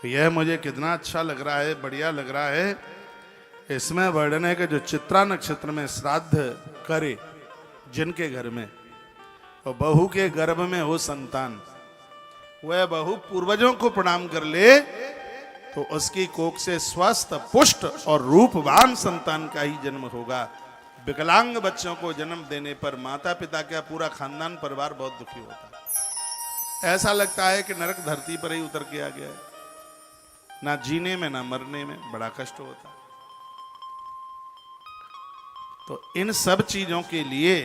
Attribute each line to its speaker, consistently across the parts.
Speaker 1: यह मुझे कितना अच्छा लग रहा है, बढ़िया लग रहा है। इसमें वर्णन है कि जो चित्रा नक्षत्र में श्राद्ध करे जिनके घर में, और बहू के गर्भ में हो संतान, वह बहू पूर्वजों को प्रणाम कर ले तो उसकी कोख से स्वस्थ पुष्ट और रूपवान संतान का ही जन्म होगा। विकलांग बच्चों को जन्म देने पर माता पिता का पूरा खानदान परिवार बहुत दुखी होता है। ऐसा लगता है कि नरक धरती पर ही उतर के आ गया है, ना जीने में ना मरने में बड़ा कष्ट होता है। तो इन सब चीजों के लिए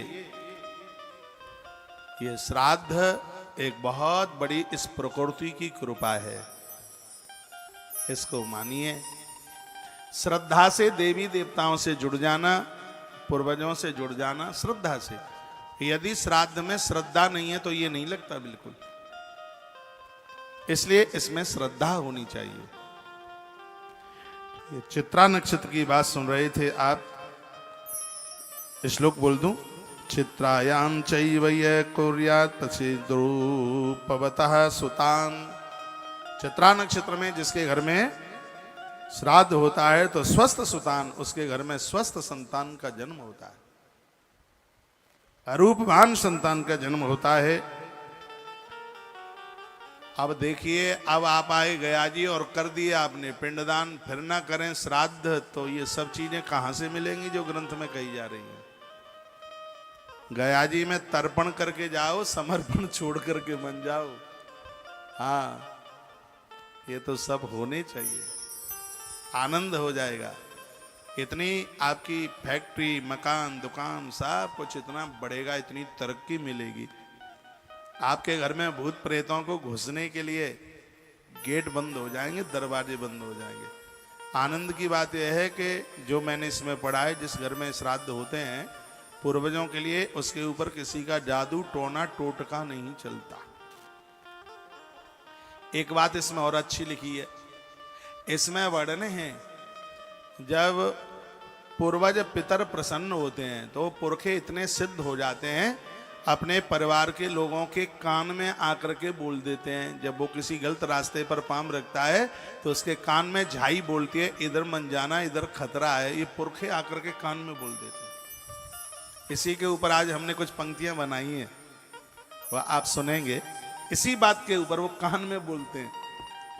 Speaker 1: ये श्राद्ध एक बहुत बड़ी इस प्रकृति की कृपा है, इसको मानिए। श्रद्धा से देवी देवताओं से जुड़ जाना, पूर्वजों से जुड़ जाना श्रद्धा से। यदि श्राद्ध में श्रद्धा नहीं है तो ये नहीं लगता बिल्कुल, इसलिए इसमें श्रद्धा होनी चाहिए। ये चित्रा नक्षत्र की बात सुन रहे थे आप, श्लोक बोल दूं। चित्रायां चैव य कुर्यात् पवतः सुतान। चित्रा नक्षत्र में जिसके घर में श्राद्ध होता है तो स्वस्थ सुतान, उसके घर में स्वस्थ संतान का जन्म होता है, अरूपवान संतान का जन्म होता है। अब देखिए, अब आप आए गया जी और कर दिए आपने पिंडदान, फिर ना करें श्राद्ध, तो ये सब चीजें कहां से मिलेंगी जो ग्रंथ में कही जा रही हैं। गया जी में तर्पण करके जाओ, समर्पण छोड़ करके बन जाओ। हाँ, ये तो सब होने चाहिए, आनंद हो जाएगा। इतनी आपकी फैक्ट्री, मकान, दुकान सब कुछ इतना बढ़ेगा, इतनी तरक्की मिलेगी। आपके घर में भूत प्रेतों को घुसने के लिए गेट बंद हो जाएंगे, दरवाजे बंद हो जाएंगे। आनंद की बात यह है कि जो मैंने इसमें पढ़ा है, जिस घर में श्राद्ध होते हैं पूर्वजों के लिए, उसके ऊपर किसी का जादू टोना टोटका नहीं चलता। एक बात इसमें और अच्छी लिखी है, इसमें वर्णन है जब पूर्वज पितर प्रसन्न होते हैं तो पुरखे इतने सिद्ध हो जाते हैं, अपने परिवार के लोगों के कान में आकर के बोल देते हैं। जब वो किसी गलत रास्ते पर पांव रखता है तो उसके कान में झाई बोलती है, इधर मन जाना, इधर खतरा है। ये पुरखे आकर के कान में बोल देते हैं। इसी के ऊपर आज हमने कुछ पंक्तियां बनाई हैं, वह आप सुनेंगे। इसी बात के ऊपर वो कान में बोलते हैं,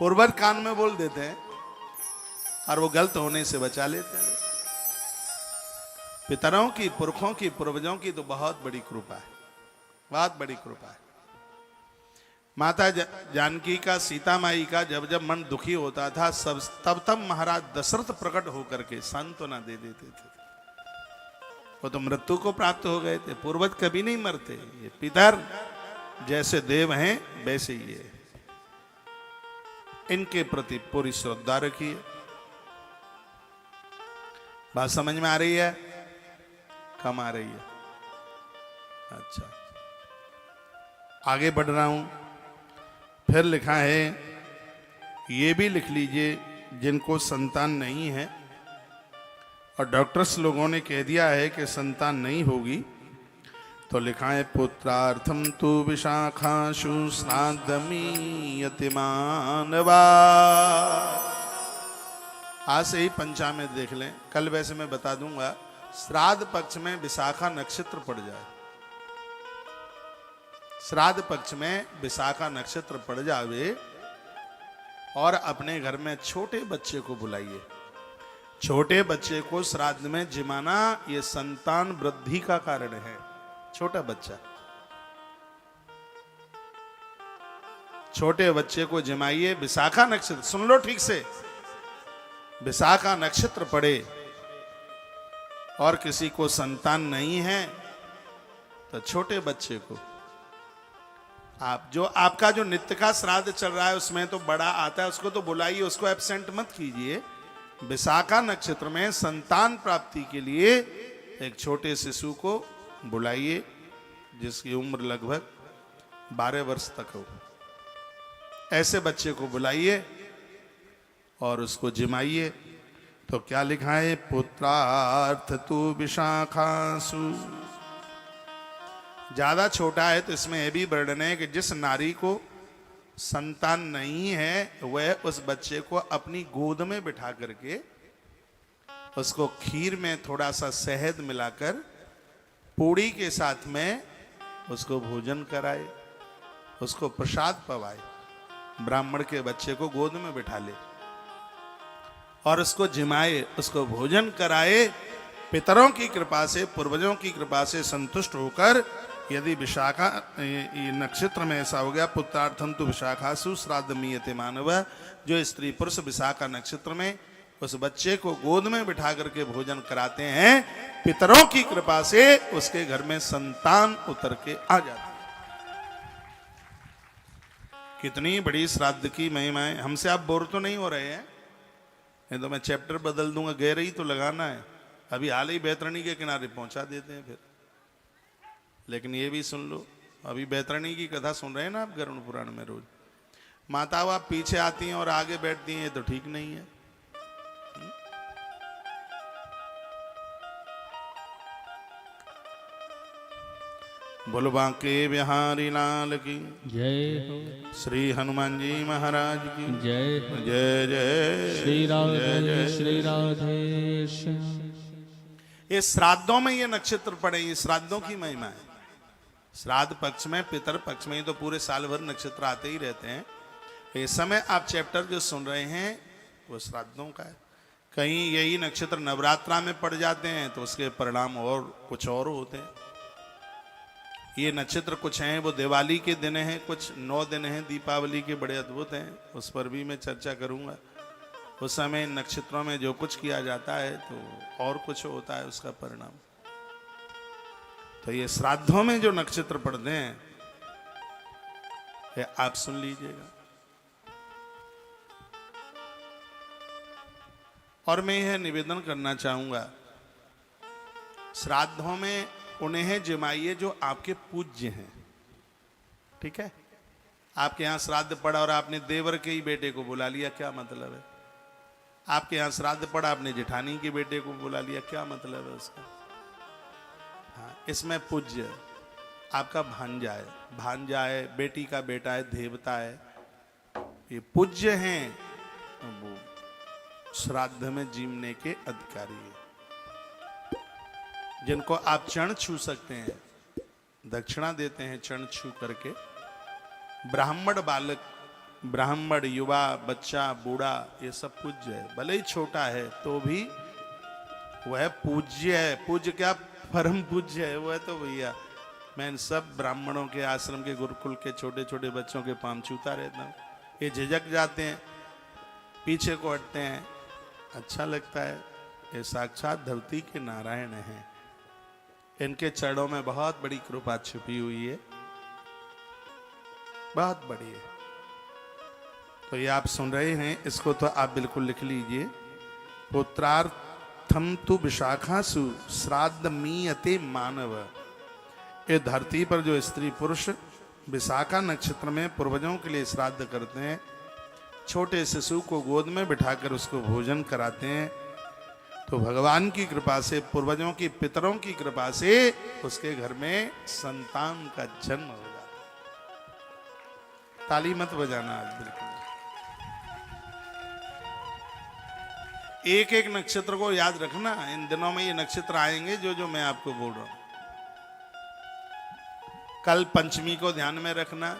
Speaker 1: पूर्वज कान में बोल देते हैं और वो गलत होने से बचा लेते हैं। पितरों की, पुरखों की, पूर्वजों की तो बहुत बड़ी कृपा है, बहुत बड़ी कृपा है। माता जानकी का, सीता माई का जब जब मन दुखी होता था, तब महाराज दशरथ प्रकट होकर के सांत्वना दे देते थे। वो तो मृत्यु को प्राप्त हो गए थे, पूर्वज कभी नहीं मरते। ये पितर जैसे देव हैं वैसे ही है, इनके प्रति पूरी श्रद्धा रखिए। बात समझ में आ रही है? कम आ रही है? अच्छा, आगे बढ़ रहा हूं। फिर लिखा है, ये भी लिख लीजिए जिनको संतान नहीं है, और डॉक्टर्स लोगों ने कह दिया है कि संतान नहीं होगी, तो लिखा है पुत्रार्थम तु विशाखाशु श्राद्धमीयते मानवा। आज से ही पंचामृत देख लें, कल वैसे मैं बता दूंगा। श्राद्ध पक्ष में विशाखा नक्षत्र पड़ जाए, श्राद्ध पक्ष में विशाखा नक्षत्र पड़ जावे और अपने घर में छोटे बच्चे को बुलाइए। छोटे बच्चे को श्राद्ध में जिमाना ये संतान वृद्धि का कारण है। छोटा बच्चा, छोटे बच्चे को जिमाइए। विशाखा नक्षत्र, सुन लो ठीक से, विशाखा नक्षत्र पड़े और किसी को संतान नहीं है तो छोटे बच्चे को आप, जो आपका जो नित्य का श्राद्ध चल रहा है उसमें तो बड़ा आता है, उसको तो बुलाइए, उसको एब्सेंट मत कीजिए। विशाखा नक्षत्र में संतान प्राप्ति के लिए एक छोटे शिशु को बुलाइए, जिसकी उम्र लगभग 12 वर्ष तक हो। ऐसे बच्चे को बुलाइए और उसको जिमाइए। तो क्या लिखा है, पुत्रार्थ तु विशाखासु। ज्यादा छोटा है तो इसमें यह भी वर्णन है कि जिस नारी को संतान नहीं है, वह उस बच्चे को अपनी गोद में बिठा करके उसको खीर में थोड़ा सा शहद मिलाकर पूड़ी के साथ में उसको भोजन कराए, उसको प्रसाद पवाए, ब्राह्मण के बच्चे को गोद में बिठा ले और उसको जिमाए, उसको भोजन कराए। पितरों की कृपा से, पूर्वजों की कृपा से संतुष्ट होकर यदि विशाखा नक्षत्र में ऐसा हो गया, पुत्रार्थम तु विशाखासु श्राद्धमीयते मानव, जो स्त्री पुरुष विशाखा नक्षत्र में उस बच्चे को गोद में बिठा करके भोजन कराते हैं, पितरों की कृपा से उसके घर में संतान उतर के आ जाती है। कितनी बड़ी श्राद्ध की महिमा है। हमसे आप बोर तो नहीं हो रहे हैं? नहीं तो मैं चैप्टर बदल दूंगा, गहरे ही तो लगाना है। अभी हाल ही बैतरणी के किनारे पहुंचा देते हैं फिर। लेकिन ये भी सुन लो, अभी बैतरणी की कथा सुन रहे हैं ना आप गरुड़ पुराण में रोज। माताओं आप पीछे आती हैं और आगे बैठती हैं, ये तो ठीक नहीं है। बोलो बांके बिहारी लाल की
Speaker 2: जय हो।
Speaker 1: श्री हनुमान जी महाराज की
Speaker 2: जय हो।
Speaker 1: जय जय
Speaker 2: श्री राधे
Speaker 1: जय
Speaker 2: श्री राधे श्याम।
Speaker 1: ये श्राद्धों में ये नक्षत्र पड़े, ये श्राद्धों की महिमा है। श्राद्ध पक्ष में, पितर पक्ष में तो पूरे साल भर नक्षत्र आते ही रहते हैं। इस समय आप चैप्टर जो सुन रहे हैं वो श्राद्धों का है। कहीं यही नक्षत्र नवरात्रा में पड़ जाते हैं तो उसके परिणाम और कुछ और होते हैं। ये नक्षत्र कुछ हैं वो दिवाली के दिन हैं, कुछ 9 दिन हैं दीपावली के, बड़े अद्भुत हैं, उस पर भी मैं चर्चा करूंगा। उस समय नक्षत्रों में जो कुछ किया जाता है तो और कुछ होता है उसका परिणाम। तो ये श्राद्धों में जो नक्षत्र पड़ते हैं ये आप सुन लीजिएगा। और मैं यह निवेदन करना चाहूंगा, श्राद्धों में उन्हें जिमाइए जो आपके पूज्य हैं। ठीक है? आपके यहां श्राद्ध पड़ा और आपने देवर के ही बेटे को बुला लिया, क्या मतलब है? आपके यहां श्राद्ध पड़ा, आपने जेठानी के बेटे को बुला लिया, क्या मतलब है उसका? हाँ, इसमें पूज्य आपका भांजा है, भांजा है, बेटी का बेटा है, देवता है, ये पूज्य हैं, वो श्राद्ध में जीमने के अधिकारी है। जिनको आप चरण छू सकते हैं, दक्षिणा देते हैं चरण छू करके। ब्राह्मण बालक, ब्राह्मण युवा, बच्चा, बूढ़ा, ये सब पूज्य है। भले ही छोटा है तो भी वह पूज्य है। पूज्य क्या? परम पूज्य है वह। तो भैया मैं इन सब ब्राह्मणों के आश्रम के, गुरुकुल के छोटे छोटे बच्चों के पांव छूता रहता हूँ। ये झिझक जाते हैं, पीछे को हटते हैं, अच्छा लगता है। ये साक्षात धरती के नारायण हैं। इनके चरणों में बहुत बड़ी कृपा छुपी हुई है, बहुत बड़ी है। तो ये आप सुन रहे हैं, इसको तो आप बिल्कुल लिख लीजिए। पुत्रार्थम तु विशाखासु श्राद्ध मीयते मानव। ये धरती पर जो स्त्री पुरुष विशाखा नक्षत्र में पूर्वजों के लिए श्राद्ध करते हैं, छोटे शिशु को गोद में बिठाकर उसको भोजन कराते हैं, तो भगवान की कृपा से, पूर्वजों की, पितरों की कृपा से उसके घर में संतान का जन्म हो जाता। ताली मत बजाना आज बिल्कुल। एक एक नक्षत्र को याद रखना। इन दिनों में ये नक्षत्र आएंगे जो जो मैं आपको बोल रहा हूं। कल पंचमी को ध्यान में रखना।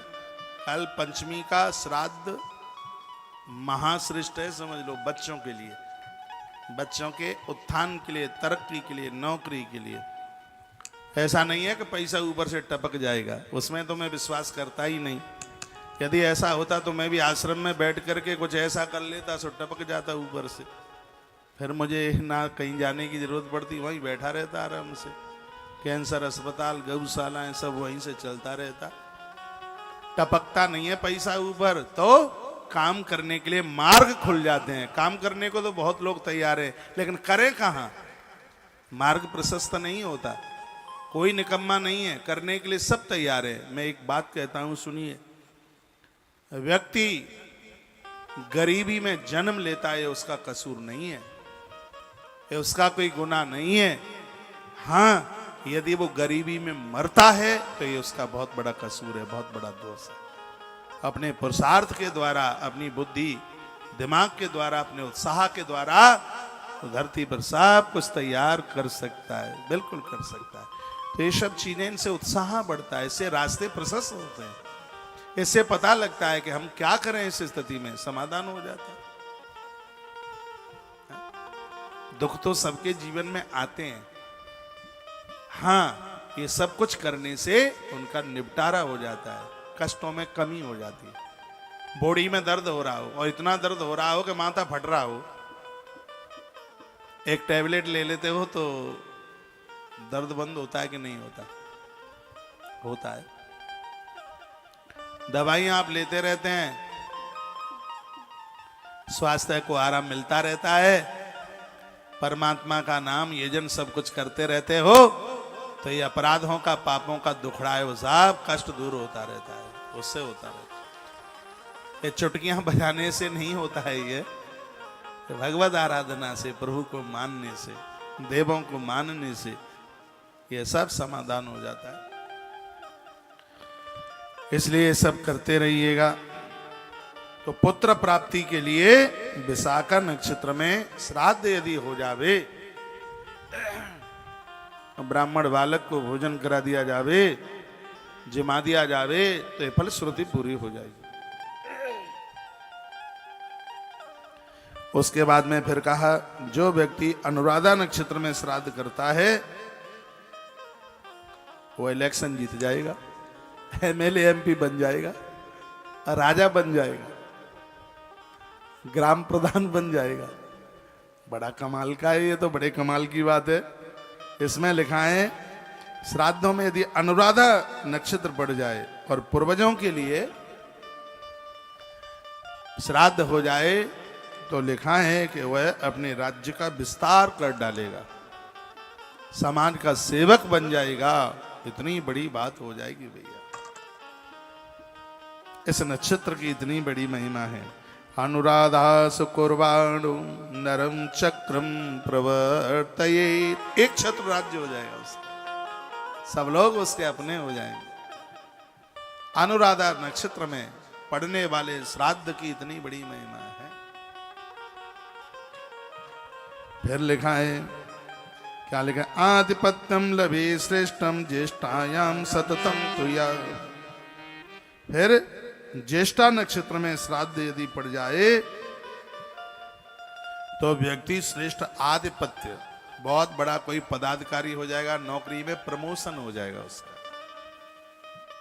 Speaker 1: कल पंचमी का श्राद्ध महाश्रेष्ठ है, समझ लो, बच्चों के लिए, बच्चों के उत्थान के लिए, तरक्की के लिए, नौकरी के लिए। ऐसा नहीं है कि पैसा ऊपर से टपक जाएगा, उसमें तो मैं विश्वास करता ही नहीं। यदि ऐसा होता तो मैं भी आश्रम में बैठ करके कुछ ऐसा कर लेता सो टपक जाता ऊपर से, फिर मुझे ना कहीं जाने की जरूरत पड़ती, वहीं बैठा रहता आराम से। कैंसर अस्पताल, गौशालाएं सब वहीं से चलता रहता। टपकता नहीं है पैसा ऊपर, तो काम करने के लिए मार्ग खुल जाते हैं। काम करने को तो बहुत लोग तैयार हैं, लेकिन करें कहां? मार्ग प्रशस्त नहीं होता। कोई निकम्मा नहीं है, करने के लिए सब तैयार है। मैं एक बात कहता हूं, सुनिए। व्यक्ति गरीबी में जन्म लेता है, उसका कसूर नहीं है, ये उसका कोई गुनाह नहीं है। हाँ, यदि वो गरीबी में मरता है तो ये उसका बहुत बड़ा कसूर है, बहुत बड़ा दोष है। अपने पुरुषार्थ के द्वारा, अपनी बुद्धि दिमाग के द्वारा, अपने उत्साह के द्वारा तो धरती पर सब कुछ तैयार कर सकता है, बिल्कुल कर सकता है। तो ये सब चीजें, इनसे उत्साह बढ़ता है, इससे रास्ते प्रशस्त होते हैं, इससे पता लगता है कि हम क्या करें, इस स्थिति में समाधान हो जाता है। दुख तो सबके जीवन में आते हैं, हाँ, ये सब कुछ करने से उनका निपटारा हो जाता है, कष्टों में कमी हो जाती है। बॉडी में दर्द हो रहा हो और इतना दर्द हो रहा हो कि माथा फट रहा हो, एक टैबलेट ले लेते हो तो दर्द बंद होता है कि नहीं होता? होता है। दवाइयां आप लेते रहते हैं, स्वास्थ्य को आराम मिलता रहता है, परमात्मा का नाम ये जन सब कुछ करते रहते हो, तो ये अपराधों का, पापों का दुखड़ा है, वो सब कष्ट दूर होता रहता है, उससे होता रहता है। ये चुटकियां बजाने से नहीं होता है, ये भगवत आराधना से, प्रभु को मानने से, देवों को मानने से ये सब समाधान हो जाता है। इसलिए ये सब करते रहिएगा। तो पुत्र प्राप्ति के लिए विशाखा नक्षत्र में श्राद्ध यदि हो जावे, ब्राह्मण बालक को भोजन करा दिया जावे, जिमा दिया जावे, तो ये फल श्रुति पूरी हो जाएगी। उसके बाद में फिर कहा, जो व्यक्ति अनुराधा नक्षत्र में श्राद्ध करता है वो इलेक्शन जीत जाएगा, एमएलए एमपी बन जाएगा, राजा बन जाएगा, ग्राम प्रधान बन जाएगा। बड़ा कमाल का है ये, तो बड़े कमाल की बात है। इसमें लिखा है, श्राद्धों में यदि अनुराधा नक्षत्र पड़ जाए और पूर्वजों के लिए श्राद्ध हो जाए, तो लिखा है कि वह अपने राज्य का विस्तार कर डालेगा, समाज का सेवक बन जाएगा। इतनी बड़ी बात हो जाएगी भैया, इस नक्षत्र की इतनी बड़ी महिमा है। अनुराधा सुकुर्वाणु नरम चक्रम प्रवर्तये, एक छत्र राज्य हो जाएगा उसका, सब लोग उसके अपने हो जाएंगे। अनुराधा नक्षत्र में पड़ने वाले श्राद्ध की इतनी बड़ी महिमा है। फिर लिखा है, क्या लिखा है, आधिपत्यम लभे श्रेष्ठम ज्येष्ठायाम सततम तुया। फिर ज्येष्ठा नक्षत्र में श्राद्ध यदि पड़ जाए तो व्यक्ति श्रेष्ठ आधिपत्य, बहुत बड़ा कोई पदाधिकारी हो जाएगा, नौकरी में प्रमोशन हो जाएगा उसका,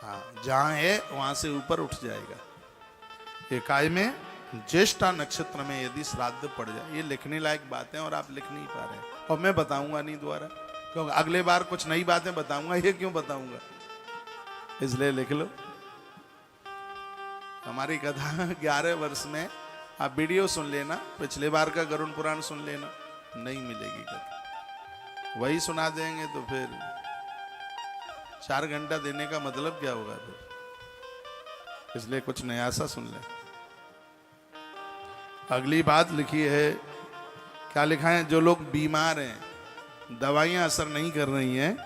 Speaker 1: हाँ, जहां है वहां से ऊपर उठ जाएगा। इकाई में ज्येष्ठा नक्षत्र में यदि श्राद्ध पड़ जाए, ये लिखने लायक बातें और आप लिख नहीं पा रहे हैं, और मैं बताऊंगा नहीं दोबारा, क्योंकि अगले बार कुछ नई बातें बताऊंगा, ये क्यों बताऊंगा, इसलिए लिख लो। हमारी कथा 11 वर्ष में आप वीडियो सुन लेना, पिछले बार का गरुड़ पुराण सुन लेना, नहीं मिलेगी कथा, वही सुना देंगे तो फिर 4 घंटा देने का मतलब क्या होगा फिर, इसलिए कुछ नया सा सुन ले। अगली बात लिखी है, क्या लिखा है, जो लोग बीमार हैं, दवाइयां असर नहीं कर रही हैं,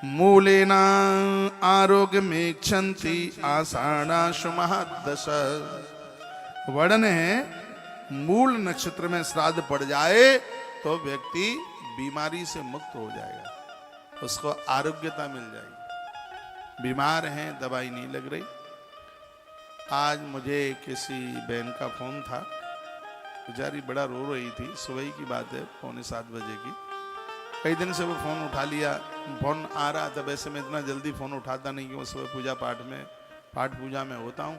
Speaker 1: मूलेना आरोग्य में क्षंति आषाढ़ाशु महादश। वर्णन है, मूल नक्षत्र में श्राद्ध पड़ जाए तो व्यक्ति बीमारी से मुक्त हो जाएगा, उसको आरोग्यता मिल जाएगी। बीमार हैं, दवाई नहीं लग रही। आज मुझे किसी बहन का फोन था, बेचारी बड़ा रो रही थी, सुबह की बात है, 6:45 बजे की। कई दिन से वो फ़ोन उठा लिया, फ़ोन आ रहा था, वैसे मैं इतना जल्दी फ़ोन उठाता नहीं क्योंकि सुबह पूजा पाठ में, पाठ पूजा में होता हूँ।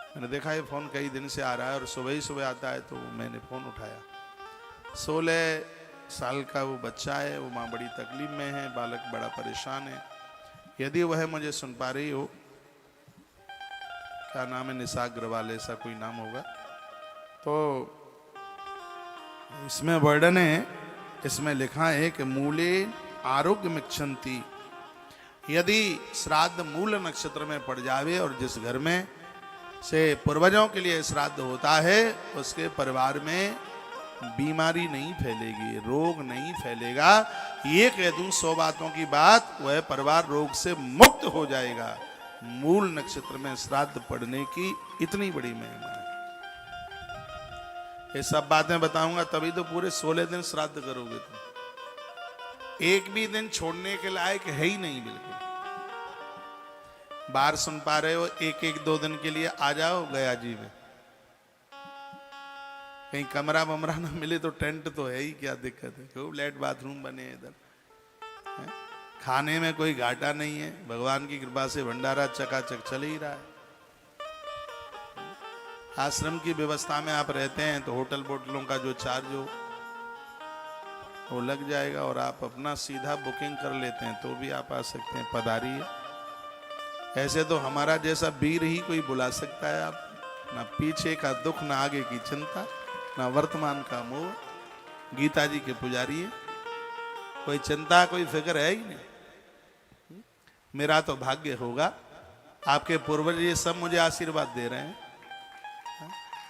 Speaker 1: मैंने देखा ये फ़ोन कई दिन से आ रहा है और सुबह ही सुबह आता है, तो मैंने फ़ोन उठाया। 16 साल का वो बच्चा है, वो माँ बड़ी तकलीफ में है, बालक बड़ा परेशान है। यदि वह मुझे सुन पा रही हो, क्या नाम है, निशा अग्रवाल ऐसा कोई नाम होगा, तो इसमें वर्णन है, इसमें लिखा है कि मूले आरोग्य मिक्षंती, यदि श्राद्ध मूल नक्षत्र में पड़ जावे और जिस घर में से पूर्वजों के लिए श्राद्ध होता है उसके परिवार में बीमारी नहीं फैलेगी, रोग नहीं फैलेगा। ये कह दूं 100 बातों की बात, वह परिवार रोग से मुक्त हो जाएगा। मूल नक्षत्र में श्राद्ध पड़ने की इतनी बड़ी महिमा है। ये सब बातें बताऊंगा तभी तो पूरे 16 दिन श्राद्ध करोगे तुम। एक भी दिन छोड़ने के लायक है ही नहीं बिल्कुल। बाहर सुन पा रहे हो, एक एक 2 दिन के लिए आ जाओ गया जी में। कहीं कमरा बमरा ना मिले तो टेंट तो है ही, क्या दिक्कत है। खूब लेट बाथरूम बने इधर, खाने में कोई घाटा नहीं है। भगवान की कृपा से भंडारा चकाचक चल ही रहा है। आश्रम की व्यवस्था में आप रहते हैं तो होटल बोटलों का जो चार्ज हो वो लग जाएगा, और आप अपना सीधा बुकिंग कर लेते हैं तो भी आप आ सकते हैं, पधारिए। ऐसे तो हमारा जैसा वीर ही कोई बुला सकता है। आप ना पीछे का दुख, ना आगे की चिंता, ना वर्तमान का मोह। गीता जी के पुजारी है, कोई चिंता कोई फिक्र है ही नहीं। मेरा तो भाग्य होगा, आपके पूर्वज ये सब मुझे आशीर्वाद दे रहे हैं।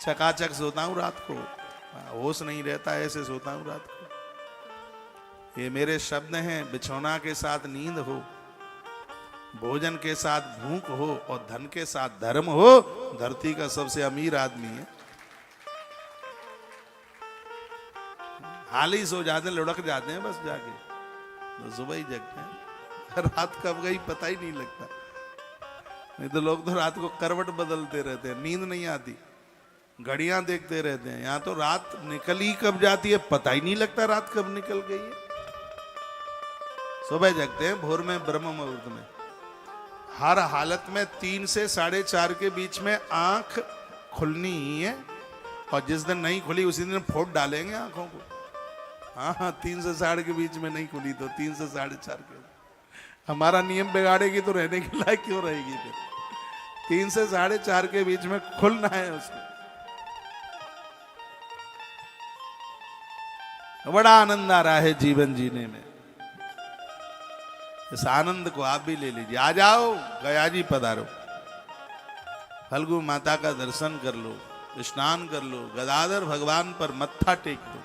Speaker 1: चकाचक सोता हूं रात को, होश नहीं रहता, ऐसे सोता हूं रात को। ये मेरे शब्द हैं। बिछौना के साथ नींद हो, भोजन के साथ भूख हो, और धन के साथ धर्म हो, धरती का सबसे अमीर आदमी है। हाल ही सो जाते हैं, लुढ़क जाते हैं बस जाके, तो सुबह ही जगते हैं। रात कब गई पता ही नहीं लगता। नहीं तो लोग तो रात को करवट बदलते रहते हैं, नींद नहीं आती, घड़ियां देखते रहते हैं। यहां तो रात निकल ही कब जाती है पता ही नहीं लगता, रात कब निकल गई है। सुबह जगते हैं भोर में, ब्रह्म मुहूर्त में। हर हालत में 3 से 4:30 के बीच में आंख खुलनी ही है, और जिस दिन नहीं खुली उसी दिन फोड़ डालेंगे आंखों को। हाँ, 3 से 4 के बीच में नहीं खुली तो 3 से 4:30 के। हमारा नियम बिगाड़ेगी तो रहने के लायक क्यों रहेगी फिर। 3 से 4:30 के बीच में खुलना है उसको। बड़ा आनंद आ रहा है जीवन जीने में। इस आनंद को आप भी ले लीजिए। आ जाओ, गया जी पधारो, फल्गु माता का दर्शन कर लो, स्नान कर लो, गदाधर भगवान पर मत्था टेक दो।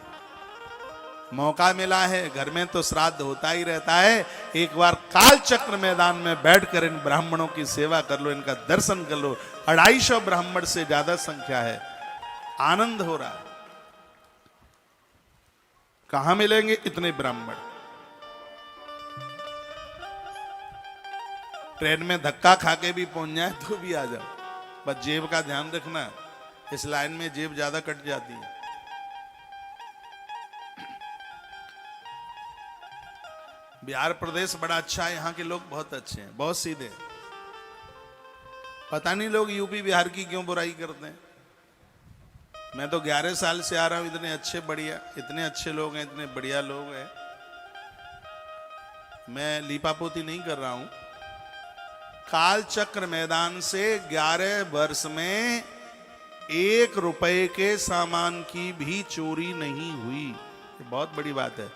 Speaker 1: मौका मिला है, घर में तो श्राद्ध होता ही रहता है। एक बार काल चक्र मैदान में बैठकर इन ब्राह्मणों की सेवा कर लो, इनका दर्शन कर लो। 250 ब्राह्मण से ज्यादा संख्या है, आनंद हो रहा है। कहां मिलेंगे इतने ब्राह्मण। ट्रेन में धक्का खाके भी पहुंच जाए तो भी आ जाओ, बस जेब का ध्यान रखना, इस लाइन में जेब ज्यादा कट जाती है। बिहार प्रदेश बड़ा अच्छा है, यहाँ के लोग बहुत अच्छे हैं, बहुत सीधे। पता नहीं लोग यूपी बिहार की क्यों बुराई करते हैं। मैं तो 11 साल से आ रहा हूं, इतने अच्छे बढ़िया, इतने अच्छे लोग हैं, इतने बढ़िया लोग हैं। मैं लीपापोती नहीं कर रहा हूं। काल चक्र मैदान से 11 वर्ष में 1 रुपए के सामान की भी चोरी नहीं हुई। ये बहुत बड़ी बात है।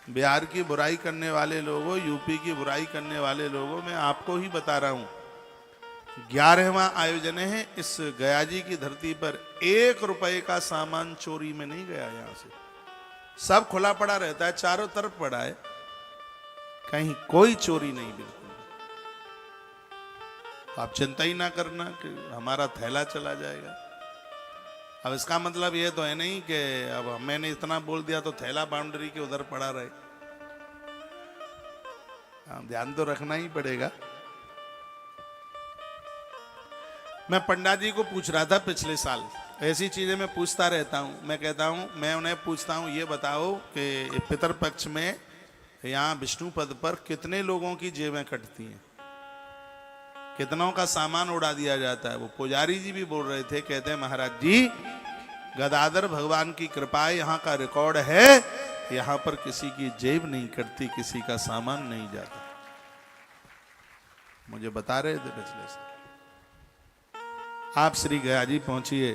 Speaker 1: बिहार की बुराई करने वाले लोगों, यूपी की बुराई करने वाले लोगों, मैं आपको ही बता रहा हूं, 11वां आयोजन है इस गया जी की धरती पर। 1 रुपए का सामान चोरी में नहीं गया। यहां से सब खुला पड़ा रहता है, चारों तरफ पड़ा है, कहीं कोई चोरी नहीं बिल्कुल। आप चिंता ही ना करना कि हमारा थैला चला जाएगा। अब इसका मतलब ये तो है नहीं कि अब मैंने इतना बोल दिया तो थैला बाउंड्री के उधर पड़ा रहे। ध्यान तो रखना ही पड़ेगा। मैं पंडा जी को पूछ रहा था पिछले साल, ऐसी चीजें मैं पूछता रहता हूं। मैं कहता हूं, मैं उन्हें पूछता हूं, ये बताओ कि पितरपक्ष में यहाँ विष्णु पद पर कितने लोगों की जेबें कटती हैं, कितनों का सामान उड़ा दिया जाता है। वो पुजारी जी भी बोल रहे थे, कहते हैं महाराज जी गदाधर भगवान की कृपा है, यहाँ का रिकॉर्ड है, यहाँ पर किसी की जेब नहीं कटती, किसी का सामान नहीं जाता। मुझे बता रहे थे पिछले साल। आप श्री गया जी पहुंचिए,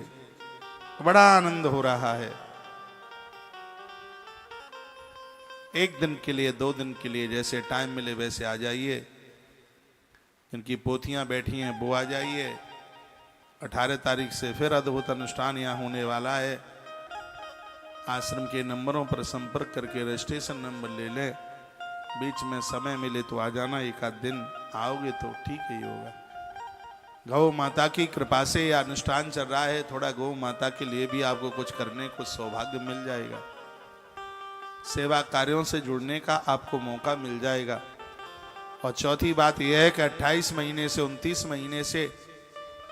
Speaker 1: बड़ा आनंद हो रहा है। 1 दिन के लिए, 2 दिन के लिए, जैसे टाइम मिले वैसे आ जाइए। जिनकी पोथियां बैठी हैं वो आ जाइए। 18 तारीख से फिर अद्भुत अनुष्ठान यहाँ होने वाला है। आश्रम के नंबरों पर संपर्क करके रजिस्ट्रेशन नंबर ले लें। बीच में समय मिले तो आ जाना, 1 आध दिन आओगे तो ठीक ही होगा। गौ माता की कृपा से यह अनुष्ठान चल रहा है, थोड़ा गौ माता के लिए भी आपको कुछ करने को सौभाग्य मिल जाएगा, सेवा कार्यों से जुड़ने का आपको मौका मिल जाएगा। और चौथी बात यह है कि 28 महीने से 29 महीने से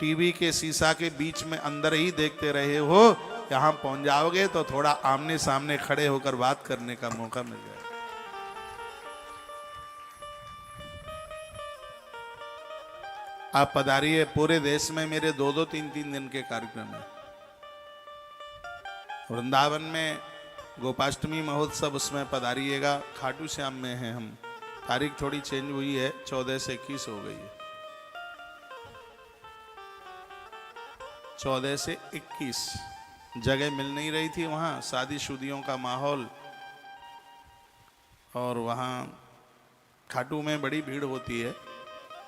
Speaker 1: टीवी के शीशा के बीच में अंदर ही देखते रहे हो, यहां पहुंच जाओगे तो थोड़ा आमने सामने खड़े होकर बात करने का मौका मिल जाएगा। आप पधारिए, पूरे देश में मेरे 2-2, 3-3 दिन के कार्यक्रम है। वृंदावन में गोपाष्टमी महोत्सव, उसमें पधारिएगा। खाटू श्याम में हैं हम, तारीख थोड़ी चेंज हुई है, 14 से 21 हो गई है, 14 से 21। जगह मिल नहीं रही थी वहाँ, शादी शुदियों का माहौल, और वहाँ खाटू में बड़ी भीड़ होती है।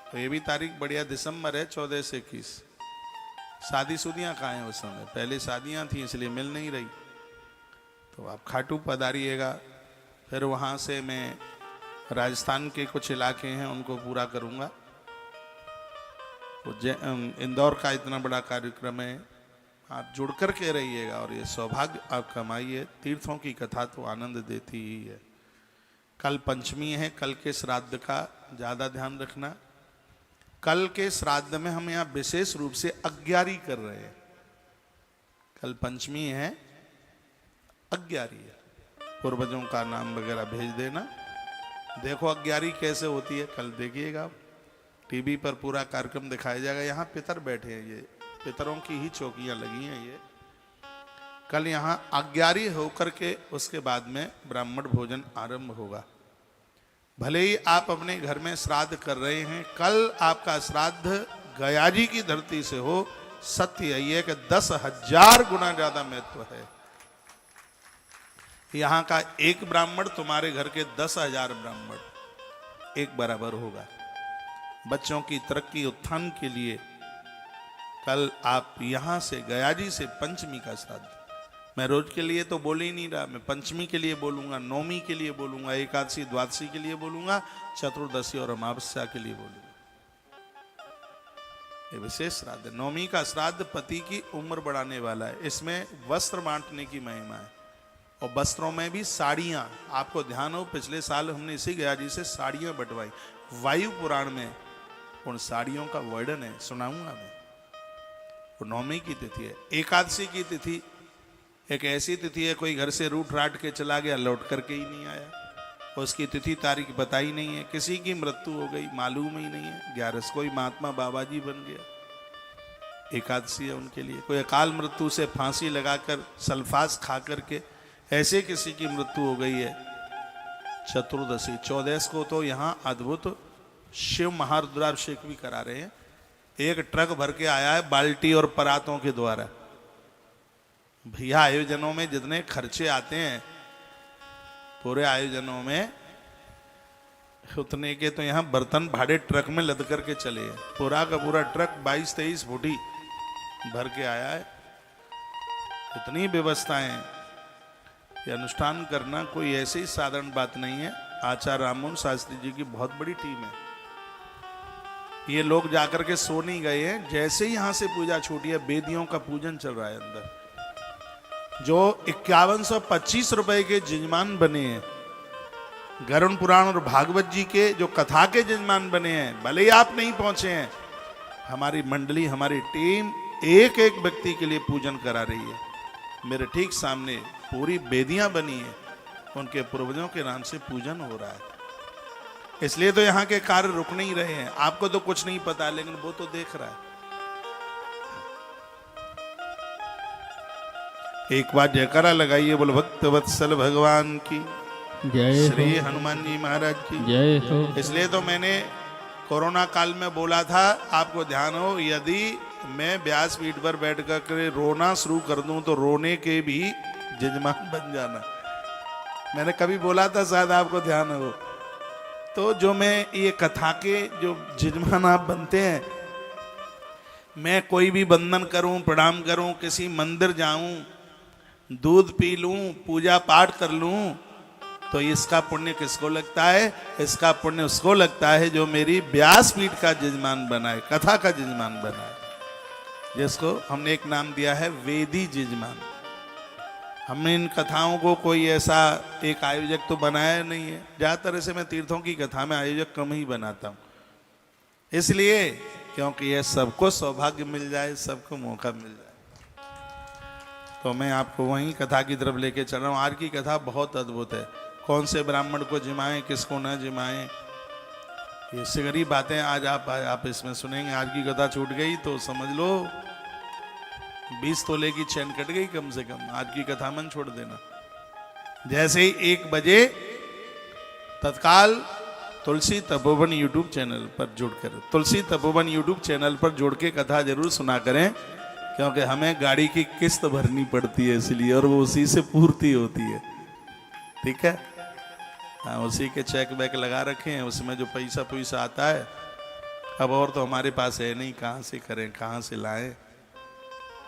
Speaker 1: तो ये भी तारीख बढ़िया दिसंबर है, 14 से 21। शादी शुदियाँ कहाँ हैं उस समय, पहले शादियाँ थी इसलिए मिल नहीं रही। तो आप खाटू पधारिएगा। फिर वहाँ से मैं राजस्थान के कुछ इलाके हैं उनको पूरा करूँगा। तो इंदौर का इतना बड़ा कार्यक्रम है, आप जुड़ कर के रहिएगा और ये सौभाग्य आप कमाइए। तीर्थों की कथा तो आनंद देती ही है। कल पंचमी है, कल के श्राद्ध का ज़्यादा ध्यान रखना। कल के श्राद्ध में हम यहाँ विशेष रूप से अग्यारी कर रहे हैं। कल पंचमी है, अग्यारी है। पूर्वजों का नाम वगैरह भेज देना। देखो अग्यारी कैसे होती है, कल देखिएगा आप, टीवी पर पूरा कार्यक्रम दिखाया जाएगा। यहाँ पितर बैठे हैं, ये पितरों की ही चौकियाँ लगी हैं। ये कल यहाँ अग्यारी होकर के उसके बाद में ब्राह्मण भोजन आरंभ होगा। भले ही आप अपने घर में श्राद्ध कर रहे हैं, कल आपका श्राद्ध गया जी की धरती से हो, सत्य यही है कि 10,000 गुना ज्यादा महत्व है। यहाँ का एक ब्राह्मण तुम्हारे घर के 10,000 ब्राह्मण एक बराबर होगा। बच्चों की तरक्की उत्थान के लिए कल आप यहाँ से गया जी से पंचमी का श्राद्ध, मैं रोज के लिए तो बोल ही नहीं रहा, मैं पंचमी के लिए बोलूंगा, नौमी के लिए बोलूंगा, एकादशी द्वादशी के लिए बोलूंगा, चतुर्दशी और अमावस्या के लिए बोलूंगा। ये विशेष श्राद्ध है। नौमी का श्राद्ध पति की उम्र बढ़ाने वाला है। इसमें वस्त्र बांटने की महिमा है, और वस्त्रों में भी साड़ियां। आपको ध्यान हो, पिछले साल हमने इसी गया जी से साड़ियां बंटवाई। वायु पुराण में उन साड़ियों का वर्णन है, सुनाऊंगा मैं। वो नौमी की तिथि है। एकादशी की तिथि एक ऐसी तिथि है, कोई घर से रूठ राट के चला गया, लौट करके ही नहीं आया, उसकी तिथि तारीख बताई नहीं है। किसी की मृत्यु हो गई, मालूम ही नहीं है। 11 कोई महात्मा बाबा जी बन गया, एकादशी है उनके लिए। कोई अकाल मृत्यु से फांसी लगाकर सल्फास खा करके ऐसे किसी की मृत्यु हो गई है। चतुर्दशी 14 को तो यहाँ अद्भुत शिव महारुद्राभिषेक भी करा रहे हैं। एक ट्रक भर के आया है बाल्टी और परातों के द्वारा। भैया आयोजनों में जितने खर्चे आते हैं, पूरे आयोजनों में उतने के तो यहाँ बर्तन भाड़े ट्रक में लद करके चले हैं। पूरा का पूरा ट्रक 22-23 फुटी भर के आया है। इतनी व्यवस्थाएं, ये अनुष्ठान करना कोई ऐसी साधारण बात नहीं है। आचार्य राममोहन शास्त्री जी की बहुत बड़ी टीम है। ये लोग जाकर के सो नहीं गए हैं, जैसे ही यहां से पूजा छूटी है, वेदियों का पूजन चल रहा है अंदर। जो 5125 रुपए के जजमान बने हैं, गरुण पुराण और भागवत जी के जो कथा के जजमान बने हैं, भले ही आप नहीं पहुंचे हैं, हमारी मंडली, हमारी टीम एक एक व्यक्ति के लिए पूजन करा रही है। मेरे ठीक सामने पूरी वेदियां बनी है, उनके पूर्वजों के नाम से पूजन हो रहा है। इसलिए तो यहाँ के कार्य रुक नहीं रहे हैं। आपको तो कुछ नहीं पता, लेकिन वो तो देख रहा है। एक बार जयकारा लगाइए, बोलो भक्त वत्सल भगवान की
Speaker 2: जय
Speaker 1: श्री
Speaker 2: हो,
Speaker 1: हनुमान जी महाराज की
Speaker 2: जय हो।
Speaker 1: इसलिए तो मैंने कोरोना काल में बोला था, आपको ध्यान हो, यदि मैं व्यासपीठ पर बैठ कर रोना शुरू कर दूं तो रोने के भी जजमान बन जाना। मैंने कभी बोला था, शायद आपको ध्यान हो। तो जो मैं ये कथा के जो जजमान आप बनते हैं, मैं कोई भी बंदन करूं, प्रणाम करूं, किसी मंदिर जाऊं, दूध पी लूं, पूजा पाठ कर लूं, तो इसका पुण्य किसको लगता है? इसका पुण्य उसको लगता है जो मेरी व्यासपीठ का जजमान बना है, कथा का जजमान बना है, जिसको हमने एक नाम दिया है वेदी जजमान। हमने इन कथाओं को कोई ऐसा एक आयोजक तो बनाया नहीं है। ज्यादातर ऐसे मैं तीर्थों की कथा में आयोजक कम ही बनाता हूं, इसलिए क्योंकि ये सबको सौभाग्य मिल जाए, सबको मौका मिल जाए। तो मैं आपको वहीं कथा की तरफ लेके चल रहा हूँ। आज की कथा बहुत अद्भुत है। कौन से ब्राह्मण को जिमाएं, किसको न जिमाएं, ये सिगरी बातें आज आप इसमें सुनेंगे। आज की कथा छूट गई तो समझ लो 20 तोले की चैन कट गई कम से कम। आज की कथा मन छोड़ देना। जैसे ही 1 बजे तत्काल तुलसी तपोवन यूट्यूब चैनल पर जुड़कर, तुलसी तपोवन यूट्यूब चैनल पर जुड़ के कथा जरूर सुना करें, क्योंकि हमें गाड़ी की किस्त भरनी पड़ती है इसलिए, और वो उसी से पूर्ति होती है। ठीक है, हाँ, उसी के चेक बैक लगा रखे हैं, उसमें जो पैसा आता है। अब और तो हमारे पास है नहीं, कहाँ से करें, कहाँ से लाएं।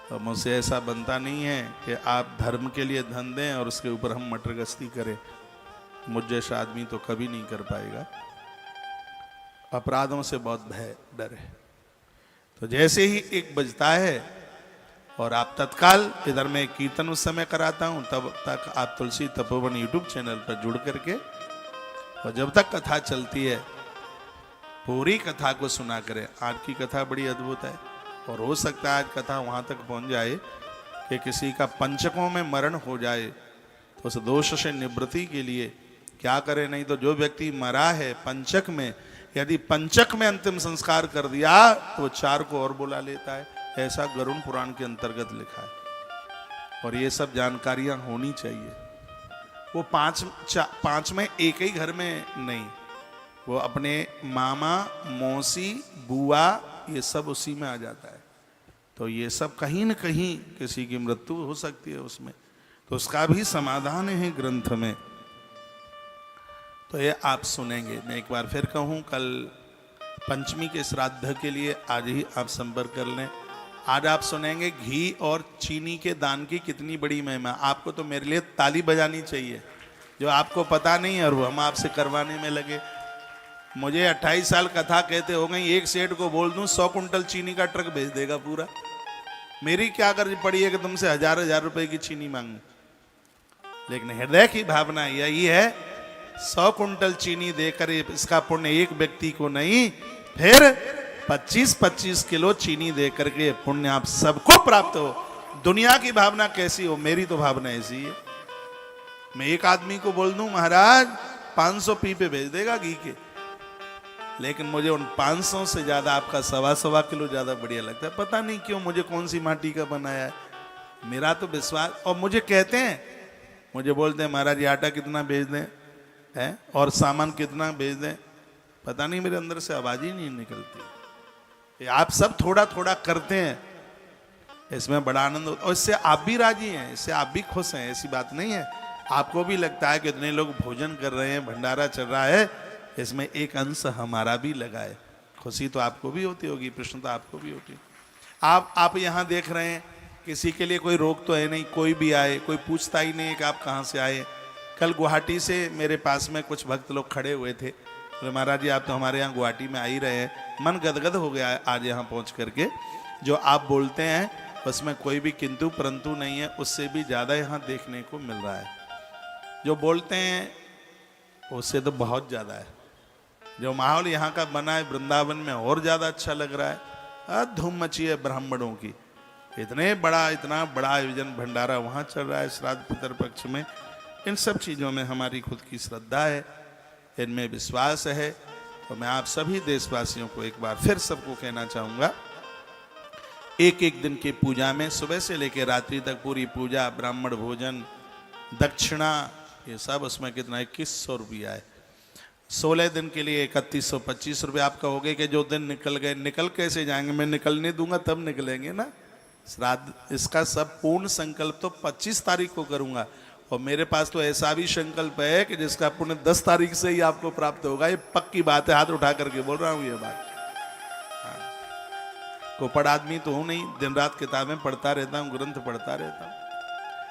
Speaker 1: तो मुझसे ऐसा बनता नहीं है कि आप धर्म के लिए धन दें और उसके ऊपर हम मटर गश्ती करें। मुझ जैसा आदमी तो कभी नहीं कर पाएगा। अपराधों से बहुत भय डर है। तो जैसे ही 1 बजता है और आप तत्काल, इधर मैं कीर्तन उस समय कराता हूं, तब तक आप तुलसी तपोवन यूट्यूब चैनल पर जुड़ करके, और जब तक कथा चलती है पूरी कथा को सुना करें। आज की कथा बड़ी अद्भुत है, और हो सकता है आज कथा वहां तक पहुंच जाए कि किसी का पंचकों में मरण हो जाए, तो उस दोष से निवृत्ति के लिए क्या करें। नहीं तो जो व्यक्ति मरा है पंचक में, यदि पंचक में अंतिम संस्कार कर दिया तो 4 को और बुला लेता है। ऐसा गरुड़ पुराण के अंतर्गत लिखा है। और ये सब जानकारियां होनी चाहिए। वो 5 में एक ही घर में नहीं, वो अपने मामा, मौसी, बुआ, ये सब उसी में आ जाता है। तो ये सब कहीं न कहीं किसी की मृत्यु हो सकती है उसमें, तो उसका भी समाधान है ग्रंथ में। तो ये आप सुनेंगे। मैं एक बार फिर कहूँ, कल पंचमी के श्राद्ध के लिए आज ही आप संपर्क कर लें। आज आप सुनेंगे घी और चीनी के दान की कितनी बड़ी महिमा। आपको तो मेरे लिए ताली बजानी चाहिए, जो आपको पता नहीं है और वो हम आपसे करवाने में लगे। मुझे 28 साल कथा कहते हो गई, एक सेठ को बोल दूं 100 कुंटल चीनी का ट्रक भेज देगा पूरा। मेरी क्या कर्ज पड़ी है कि तुमसे 1000 रुपए की चीनी मांगू। लेकिन हृदय की भावना यही है, 100 कुंटल चीनी देकर इसका पुण्य एक व्यक्ति को नहीं, फिर 25-25 किलो चीनी देकर के पुण्य आप सबको प्राप्त हो। दुनिया की भावना कैसी हो, मेरी तो भावना ऐसी है। मैं एक आदमी को बोल दूं महाराज 500 पीपे भेज देगा घी के, लेकिन मुझे उन 500 से ज्यादा आपका 1.25 किलो ज्यादा बढ़िया लगता है। पता नहीं क्यों, मुझे कौन सी माटी का बनाया है, मेरा तो विश्वास। और मुझे कहते हैं, मुझे बोलते हैं महाराज ये आटा कितना भेज दें है और सामान कितना भेज दें। पता नहीं, मेरे अंदर से आवाज ही नहीं निकलती। आप सब थोड़ा थोड़ा करते हैं, इसमें बड़ा आनंद होता है, और इससे आप भी राजी हैं, इससे आप भी खुश हैं। ऐसी बात नहीं है, आपको भी लगता है कि इतने लोग भोजन कर रहे हैं, भंडारा चल रहा है, इसमें एक अंश हमारा भी लगा है। खुशी तो आपको भी होती होगी, प्रसन्नता आपको भी होती है। आप यहाँ देख रहे हैं, किसी के लिए कोई रोक तो है नहीं, कोई भी आए, कोई पूछता ही नहीं है कि आप कहाँ से आए। कल गुवाहाटी से मेरे पास में कुछ भक्त लोग खड़े हुए थे, बोले महाराज जी आप तो हमारे यहाँ गुवाहाटी में आ ही रहे हैं, मन गदगद हो गया है आज यहाँ पहुँच करके। जो आप बोलते हैं उसमें कोई भी किंतु परंतु नहीं है, उससे भी ज़्यादा यहाँ देखने को मिल रहा है। जो बोलते हैं उससे तो बहुत ज़्यादा है। जो माहौल यहाँ का बना है वृंदावन में और ज़्यादा अच्छा लग रहा है। धूम मची है ब्राह्मणों की, इतना बड़ा आयोजन भंडारा वहाँ चल रहा है श्राद्ध पितरपक्ष में। इन सब चीज़ों में हमारी खुद की श्रद्धा है, इनमें विश्वास है। तो मैं आप सभी देशवासियों को एक बार फिर सबको कहना चाहूँगा, एक एक दिन की पूजा में सुबह से लेकर रात्रि तक पूरी पूजा, ब्राह्मण भोजन, दक्षिणा, ये सब उसमें कितना 2100 रुपया है। 16 दिन के लिए 3125 रुपये। आप कहोगे कि जो दिन निकल गए, निकल कैसे जाएंगे? मैं निकलने दूंगा तब निकलेंगे ना। श्राद्ध इसका सब पूर्ण संकल्प तो 25 तारीख को करूंगा, और मेरे पास तो ऐसा भी संकल्प है कि जिसका पुण्य 10 तारीख से ही आपको प्राप्त होगा। ये पक्की बात है, हाथ उठा करके बोल रहा हूँ ये बात। कोपड़ आदमी तो हूँ नहीं, दिन रात किताबें पढ़ता रहता हूँ, ग्रंथ पढ़ता रहता हूँ।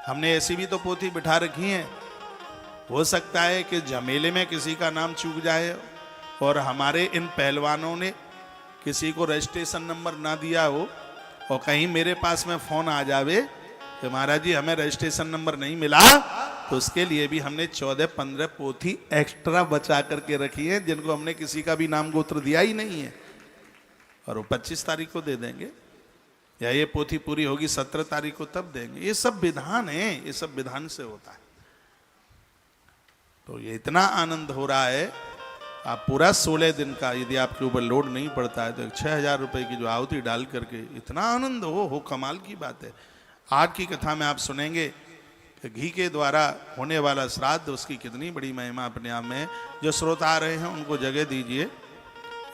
Speaker 1: हमने ऐसी भी तो पोथी बिठा रखी है, हो सकता है कि झमेले में किसी का नाम चूक जाए और हमारे इन पहलवानों ने किसी को रजिस्ट्रेशन नंबर ना दिया हो और कहीं मेरे पास में फोन आ जावे कि महाराज जी हमें रजिस्ट्रेशन नंबर नहीं मिला, तो उसके लिए भी हमने 14-15 पोथी एक्स्ट्रा बचा करके रखी है जिनको हमने किसी का भी नाम गोत्र दिया ही नहीं है, और वो 25 तारीख को दे देंगे, या ये पोथी पूरी होगी 17 तारीख को तब देंगे। ये सब विधान है, ये सब विधान से होता है। तो ये इतना आनंद हो रहा है, आप पूरा 16 दिन का यदि आपके ऊपर लोड नहीं पड़ता है तो 6,000 रुपए की जो आहुति डाल करके इतना आनंद हो कमाल की बात है। आज की कथा में आप सुनेंगे कि घी के द्वारा होने वाला श्राद्ध, उसकी कितनी बड़ी महिमा अपने आप में है। जो श्रोता आ रहे हैं उनको जगह दीजिए,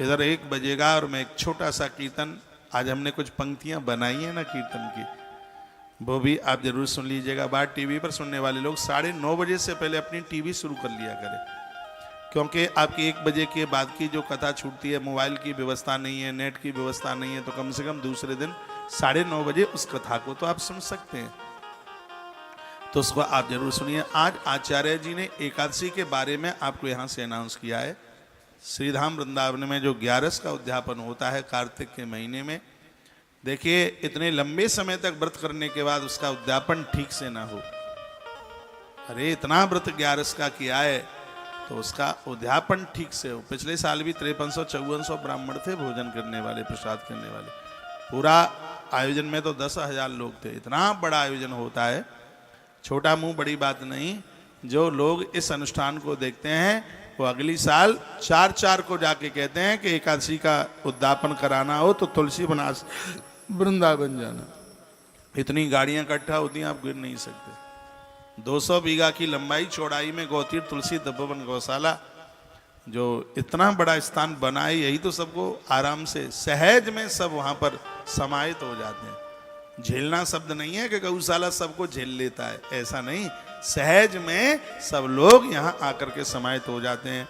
Speaker 1: इधर 1 बजेगा और मैं एक छोटा सा कीर्तन, आज हमने कुछ पंक्तियां बनाई हैं ना कीर्तन की, वो भी आप जरूर सुन लीजिएगा। बाहर टीवी पर सुनने वाले लोग 9:30 बजे से पहले अपनी टीवी शुरू कर लिया करें, क्योंकि आपकी 1 बजे के बाद की जो कथा छूटती है, मोबाइल की व्यवस्था नहीं है, नेट की व्यवस्था नहीं है, तो कम से कम दूसरे दिन 9:30 बजे उस कथा को तो आप सुन सकते हैं, तो उसको आप जरूर सुनिए। आज आचार्य जी ने एकादशी के बारे में आपको यहाँ से अनाउंस किया है। श्रीधाम वृंदावन में जो 11 का उद्यापन होता है कार्तिक के महीने में, देखिए इतने लंबे समय तक व्रत करने के बाद उसका उद्यापन ठीक से ना हो, अरे इतना व्रत 11 का किया है तो उसका उद्यापन ठीक से हो। पिछले साल भी 5300-5400 ब्राह्मण थे भोजन करने वाले, प्रसाद करने वाले, पूरा आयोजन में तो 10,000 लोग थे। इतना बड़ा आयोजन होता है, छोटा मुंह बड़ी बात नहीं। जो लोग इस अनुष्ठान को देखते हैं वो अगली साल 4-4 को जाके कहते हैं कि एकादशी का उद्यापन कराना हो तो तुलसी बनास वृंदावन जाना। इतनी गाड़ियां इकट्ठा होती हैं, आप गिर नहीं सकते। 200 बीघा की लंबाई चौड़ाई में गौतीर तुलसी तपोवन गौशाला, जो इतना बड़ा स्थान बना है, यही तो सबको आराम से सहज में सब वहां पर समाहित हो जाते हैं। झेलना शब्द नहीं है कि गौशाला सबको झेल लेता है, ऐसा नहीं, सहज में सब लोग यहाँ आकर के समाहित हो जाते हैं।